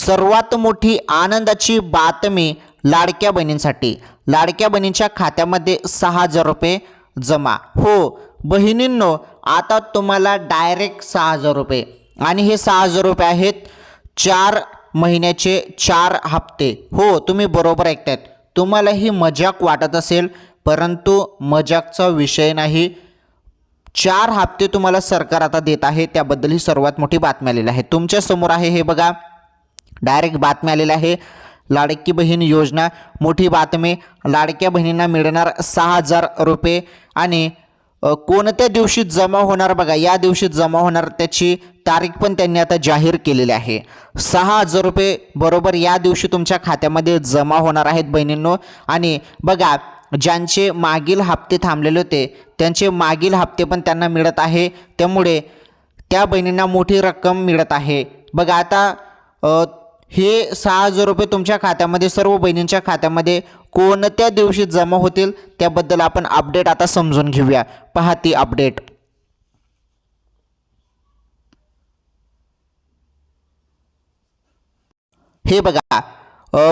सर्वात मोठी आनंदाची बातमी लाडक्या बहिणींसाठी. लाडक्या बहिणींच्या खात्यामध्ये 6,000 रुपये जमा. हो बहिणींनो, आता तुम्हाला डायरेक्ट 6,000 रुपये, आणि हे 6,000 रुपये आहेत 4 महिन्याचे 4 हप्ते. हो तुम्ही बरोबर ऐकतायत. तुम्हाला ही मजाक वाटत असेल, परंतु मजाकचा विषय नाही. 4 हप्ते तुम्हाला सरकार आता देत आहे. त्याबद्दल ही सर्वात मोठी बातमी आलेली आहे. तुमच्या समोर आहे हे बघा, डायरेक्ट बातमी आलेली आहे. लाडकी बहीण योजना, मोठी बातमी. लाडक्या बहिणींना मिळणार 6,000 रुपये. आणि कोणत्या दिवशी जमा होणार बघा, या दिवशी जमा होणार, त्याची तारीख पण त्यांनी आता जाहीर केलेली आहे. 6,000 रुपये बरोबर या दिवशी तुमच्या खात्यामध्ये जमा होणार आहेत बहिणींनो. आणि बघा, ज्यांचे मागील हप्ते थांबलेले होते त्यांचे मागील हप्ते पण त्यांना मिळत आहे. त्यामुळे त्या बहिणींना मोठी रक्कम मिळत आहे. बघा आता हे 6,000 रुपये तुमच्या खात्यामध्ये, सर्व बहिणींच्या खात्यामध्ये कोणत्या दिवशी जमा होतील त्याबद्दल आपण अपडेट आता समजून घेऊया. पहा ती अपडेट. हे बघा,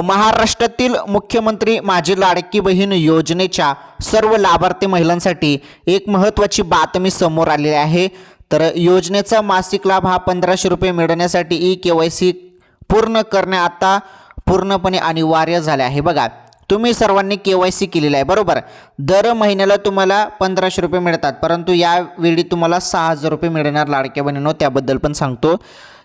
महाराष्ट्रातील मुख्यमंत्री माझी लाडकी बहीण योजनेच्या सर्व लाभार्थी महिलांसाठी एक महत्त्वाची बातमी समोर आलेली आहे. तर योजनेचा मासिक लाभ हा 1,500 रुपये मिळवण्यासाठी KYC पूर्ण करणे आता पूर्णपणे अनिवार्य झाले आहे. बघा, तुम्ही सर्वांनी KYC केलेलं आहे बरोबर. दर महिन्याला तुम्हाला 1,500 रुपये मिळतात, परंतु यावेळी तुम्हाला 6,000 रुपये मिळणार लाडक्या बहिणींनो. त्याबद्दल पण सांगतो.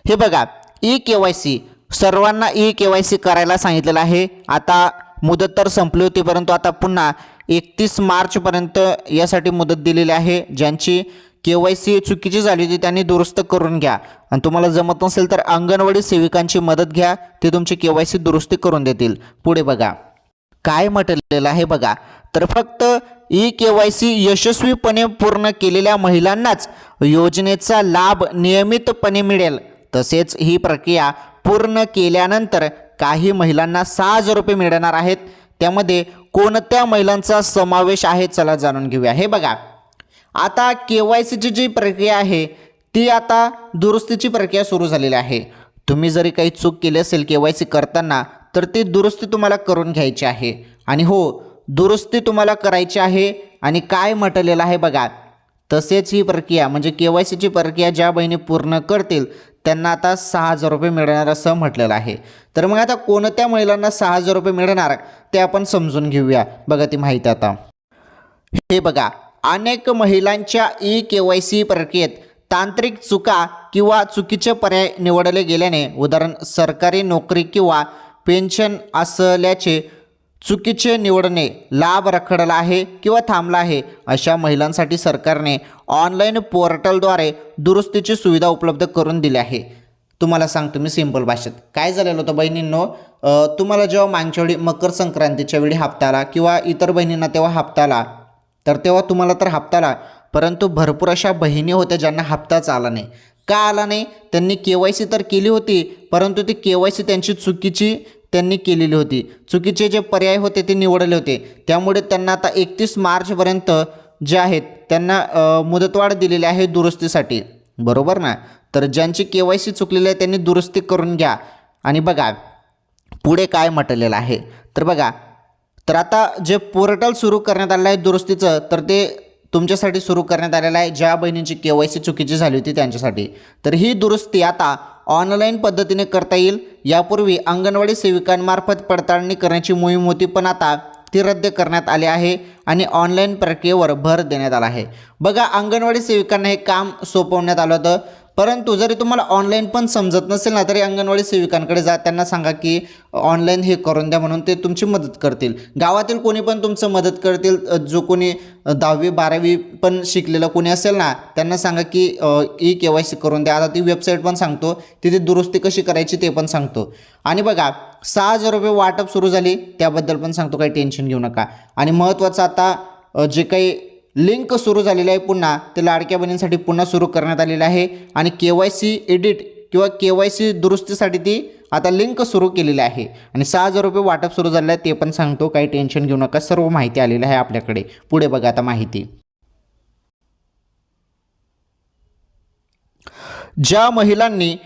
हे बघा, KYC सर्वांना KYC करायला सांगितलेलं आहे. आता मुदत तर संपली होती, परंतु आता पुन्हा 31 मार्चपर्यंत यासाठी मुदत दिलेली आहे. ज्यांची KYC चुकीची झाली होती त्यांनी दुरुस्त करून घ्या. आणि तुम्हाला जमत नसेल तर अंगणवाडी सेविकांची मदत घ्या, ते तुमची KYC दुरुस्ती करून देतील. पुढे बघा काय म्हटलेलं आहे बघा. तर फक्त KYC यशस्वीपणे पूर्ण केलेल्या महिलांनाच योजनेचा लाभ नियमितपणे मिळेल. तसेच ही प्रक्रिया पूर्ण केल्यानंतर काही महिलांना 6,000 रुपये मिळणार आहेत. त्यामध्ये कोणत्या महिलांचा समावेश आहे चला जाणून घेऊया. हे बघा, आता KYCची जी प्रक्रिया आहे ती आता दुरुस्तीची प्रक्रिया सुरू झालेली आहे. तुम्ही जरी काही चूक केली असेल KYC करताना, तर ती दुरुस्ती तुम्हाला करून घ्यायची आहे. आणि हो, दुरुस्ती तुम्हाला करायची आहे. आणि काय म्हटलेलं आहे बघा, तसेच ही प्रक्रिया म्हणजे KYCची प्रक्रिया ज्या बहिणी पूर्ण करतील त्यांना आता 6,000 रुपये मिळणार असं म्हटलेलं आहे. तर मग आता कोणत्या महिलांना 6,000 रुपये मिळणार ते आपण समजून घेऊया. बघा ती माहिती आता. हे बघा, अनेक महिलांच्या KYC प्रक्रियेत तांत्रिक चुका किंवा चुकीचे पर्याय निवडले गेल्याने, उदाहरण सरकारी नोकरी किंवा पेन्शन असल्याचे चुकीचे निवडणे, लाभ रखडला आहे किंवा थांबला आहे, अशा महिलांसाठी सरकारने ऑनलाईन पोर्टलद्वारे दुरुस्तीची सुविधा उपलब्ध करून दिली आहे. तुम्हाला सांगतो मी सिंपल भाषेत. काय झालेलं होतं बहिणींनो, तुम्हाला जेव्हा मागच्या वेळी मकर संक्रांतीच्या वेळी हप्ताला किंवा इतर बहिणींना तेव्हा हप्ताला, तर तेव्हा तुम्हाला तर हप्ताला, परंतु भरपूर अशा बहिणी होत्या ज्यांना हप्ताच आला नाही. का आला नाही? त्यांनी KYC तर केली होती, परंतु ती KYC त्यांची चुकीची त्यांनी केलेली होती. चुकीचे जे पर्याय होते ते निवडले होते. त्यामुळे त्यांना आता 31 मार्चपर्यंत जे आहेत त्यांना मुदतवाढ दिलेली आहे दुरुस्तीसाठी, बरोबर ना. तर ज्यांची KYC चुकलेली आहे त्यांनी दुरुस्ती करून घ्या. आणि बघा पुढे काय म्हटलेलं आहे. तर बघा, तर आता जे पोर्टल सुरू करण्यात आलं आहे दुरुस्तीचं, तर ते तुमच्यासाठी सुरू करण्यात आलेलं आहे ज्या बहिणींची KYC चुकीची झाली होती त्यांच्यासाठी. तर ही दुरुस्ती आता ऑनलाईन पद्धतीने करता येईल. यापूर्वी अंगणवाडी सेविकांमार्फत पडताळणी करण्याची मोहीम होती, पण आता ती रद्द करण्यात आली आहे आणि ऑनलाईन प्रक्रियेवर भर देण्यात आला आहे. बघा, अंगणवाडी सेविकांना हे काम सोपवण्यात आलं होतं, परंतु जरी तुम्हाला ऑनलाईन पण समजत नसेल ना, तरी अंगणवाडी सेविकांकडे जा, त्यांना सांगा की ऑनलाईन हे करून द्या, म्हणून ते तुमची मदत करतील. गावातील कोणी पण तुमचं मदत करतील. जो कोणी 10वी 12वी पण शिकलेलं कोणी असेल ना, त्यांना सांगा की KYC करून द्या. आता ती वेबसाईट पण सांगतो, तिथे दुरुस्ती कशी करायची ते पण सांगतो. आणि बघा, 6,000 रुपये वाटप सुरू झाली, त्याबद्दल पण सांगतो, काही टेन्शन घेऊ नका. आणि महत्त्वाचं आता जे काही लिंक सुरू झालेली आहे पुन्हा, ते लाडक्या बहिणींसाठी पुन्हा सुरू करण्यात आलेलं आहे. आणि KYC एडिट किंवा KYC दुरुस्तीसाठी ती आता लिंक सुरू केलेली आहे. आणि 6,000 रुपये वाटप सुरू झालेलं आहे ते पण सांगतो, काही टेन्शन घेऊ नका. सर्व माहिती आलेली आहे आपल्याकडे. पुढे बघा आता माहिती. ज्या महिलांनी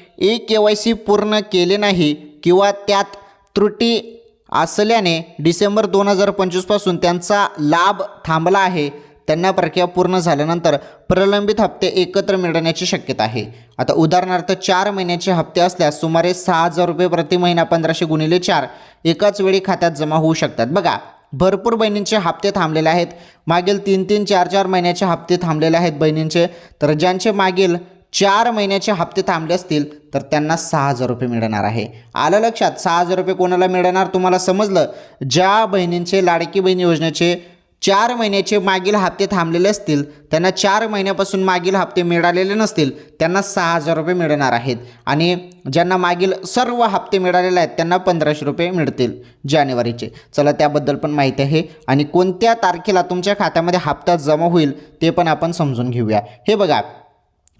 KYC पूर्ण केले नाही किंवा त्यात त्रुटी असल्याने डिसेंबर 2025 पासून त्यांचा लाभ थांबला आहे, त्यांना प्रक्रिया पूर्ण झाल्यानंतर प्रलंबित हप्ते एकत्र मिळण्याची शक्यता आहे. आता उदाहरणार्थ 4 महिन्याचे हप्ते असल्यास सुमारे 6,000 रुपये प्रति महिना 1500 गुणिले 4 एकाच वेळी खात्यात जमा होऊ शकतात. बघा, भरपूर बहिणींचे हप्ते थांबलेले आहेत. मागील 3-3, 4-4 महिन्याचे हप्ते थांबलेले आहेत बहिणींचे. तर ज्यांचे मागील 4 महिन्याचे हप्ते थांबले असतील तर त्यांना 6,000 रुपये मिळणार आहे. आलं लक्षात? 6,000 रुपये कोणाला मिळणार तुम्हाला समजलं? ज्या बहिणींचे लाडकी बहीण योजनेचे 4 महिन्याचे मागील हप्ते थांबलेले असतील, त्यांना 4 महिन्यापासून मागील हप्ते मिळालेले नसतील, त्यांना 6,000 रुपये मिळणार आहेत. आणि ज्यांना मागील सर्व हप्ते मिळालेले आहेत त्यांना 1,500 रुपये मिळतील जानेवारीचे. चला, त्याबद्दल पण माहिती आहे आणि कोणत्या तारखेला तुमच्या खात्यामध्ये हप्ता जमा होईल ते पण आपण समजून घेऊया. हे बघा,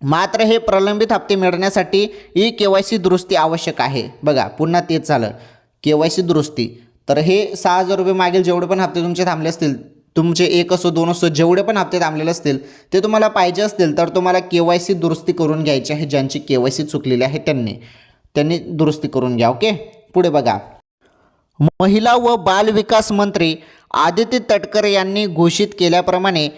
मात्र हे प्रलंबित हप्ते मिळण्यासाठी KYC दुरुस्ती आवश्यक आहे. बघा, पुन्हा तेच झालं, KYC दुरुस्ती. तर हे 6,000 रुपये मागील जेवढे पण हप्ते तुमचे थांबले असतील, तुमचे 1 असो 2 असो, जेवढे पण हप्ते थांबलेले असतील ते तुम्हाला पाहिजे असतील तर तुम्हाला KYC दुरुस्ती करून घ्यायची आहे. ज्यांची KYC चुकलेली आहे त्यांनी दुरुस्ती करून घ्या. ओके, पुढे बघा. महिला व बाल विकास मंत्री आदिती तटकरे यांनी घोषित केल्याप्रमाणे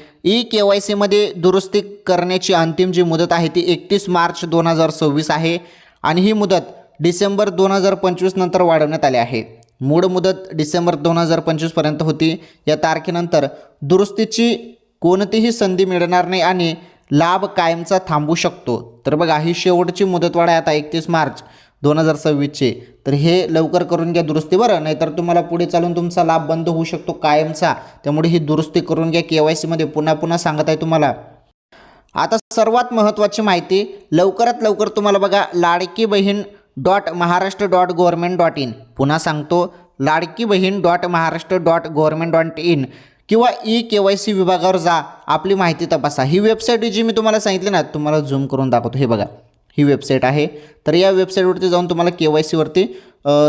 KYC मध्ये दुरुस्ती करण्याची अंतिम जी मुदत आहे ती 31 मार्च 2026 आहे आणि ही मुदत डिसेंबर 2025 नंतर वाढवण्यात आली आहे. मूळ मुदत डिसेंबर 2025 पर्यंत होती. या तारखेनंतर दुरुस्तीची कोणतीही संधी मिळणार नाही आणि लाभ कायमचा थांबू शकतो. तर बघा, ही शेवटची मुदतवाढ आहे आता 31 मार्च 2026ची. तर हे लवकर करून घ्या दुरुस्ती, बरं, नाहीतर तुम्हाला पुढे चालून तुमचा लाभ बंद होऊ शकतो कायमचा. त्यामुळे ही दुरुस्ती करून घ्या KYC मध्ये. पुन्हा सांगत आहे तुम्हाला. आता सर्वात महत्त्वाची माहिती, लवकरात लवकर तुम्हाला बघा, लाडकी बहीण .महाराष्ट्र.gov.in, पुन्हा सांगतो, लाडकी बहीण .महाराष्ट्र.gov.in किंवा KYC विभागावर जा, आपली माहिती तपासा. ही वेबसाईट जी मी तुम्हाला सांगितली ना, तुम्हाला झूम करून दाखवतो. हे बघा, ही वेबसाईट आहे. तर या वेबसाईटवरती जाऊन तुम्हाला KYC वरती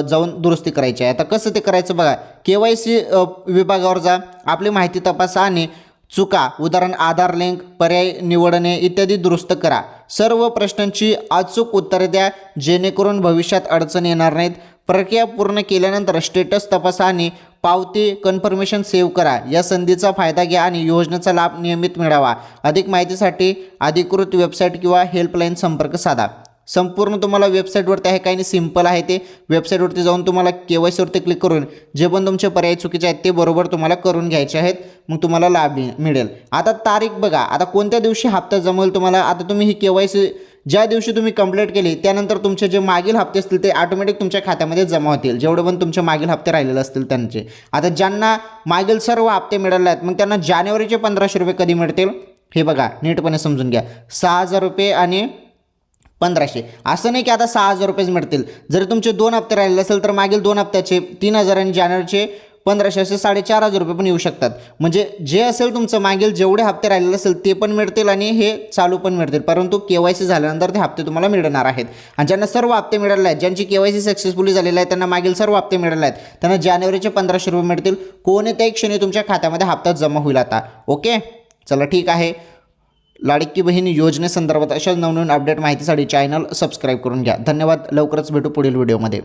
जाऊन दुरुस्ती करायची आहे. आता कसं ते करायचं बघा, KYC विभागावर जा, आपली माहिती तपासा आणि चुका, उदाहरण आधार लिंक, पर्याय निवडणे इत्यादी दुरुस्त करा. सर्व प्रश्नांची अचूक उत्तरे द्या जेणेकरून भविष्यात अडचण येणार नाहीत. प्रक्रिया पूर्ण केल्यानंतर स्टेटस तपासा आणि पावती कन्फर्मेशन सेव्ह करा. या संधीचा फायदा घ्या आणि योजनेचा लाभ नियमित मिळावा. अधिक माहितीसाठी अधिकृत वेबसाईट किंवा हेल्पलाईन संपर्क साधा. संपूर्ण तुम्हाला वेबसाईटवरती आहे, काही नाही, सिंपल आहे ते. वेबसाईटवरती जाऊन तुम्हाला KYC वरती क्लिक करून जे पण तुमचे पर्याय चुकीचे आहेत ते बरोबर तुम्हाला करून घ्यायचे आहेत, मग तुम्हाला लाभ मिळेल. आता तारीख बघा, आता कोणत्या दिवशी हप्ता जमेल तुम्हाला. आता तुम्ही ही KYC ज्या दिवशी तुम्ही कंप्लीट केली त्यानंतर तुमचे जे मागील हप्ते असतील ते ऑटोमॅटिक तुमच्या खात्यामध्ये जमा होतील, जेवढे पण तुमचे मागील हप्ते राहिलेले असतील त्यांचे. आता ज्यांना मागील सर्व हप्ते मिळाले आहेत मग त्यांना जानेवारीचे 1,500 रुपये कधी मिळतील हे बघा, नीटपणे समजून घ्या. 6,000 रुपये आणि 1,500, असं नाही की आता 6,000 रुपयेच मिळतील. जरी तुमचे 2 हप्ते राहिलेले असेल तर मागील 2 हप्त्याचे 3,000 आणि जानेवारीचे 1,500 असे 4,500 रुपये पण येऊ शकतात. म्हणजे जे असेल तुमचं मागील जेवढे हप्ते राहिलेले असेल ते पण मिळतील आणि हे चालू पण मिळतील, परंतु KYC झाल्यानंतर ते हप्ते तुम्हाला मिळणार आहेत. आणि ज्यांना सर्व हप्ते मिळाले आहेत, ज्यांची KYC सक्सेसफुली झालेली आहे, त्यांना मागील सर्व हप्ते मिळाले आहेत, त्यांना जानेवारीचे 1,500 रुपये मिळतील. कोणत्याही क्षणी तुमच्या खात्यामध्ये हप्ता जमा होईल आता. ओके, चला ठीक आहे. लाडकी बहीण योजनेसंदर्भात अशा नवनवीन अपडेट माहितीसाठी चॅनल सबस्क्राईब करून घ्या. धन्यवाद. लवकरच भेटू पुढील व्हिडिओमध्ये.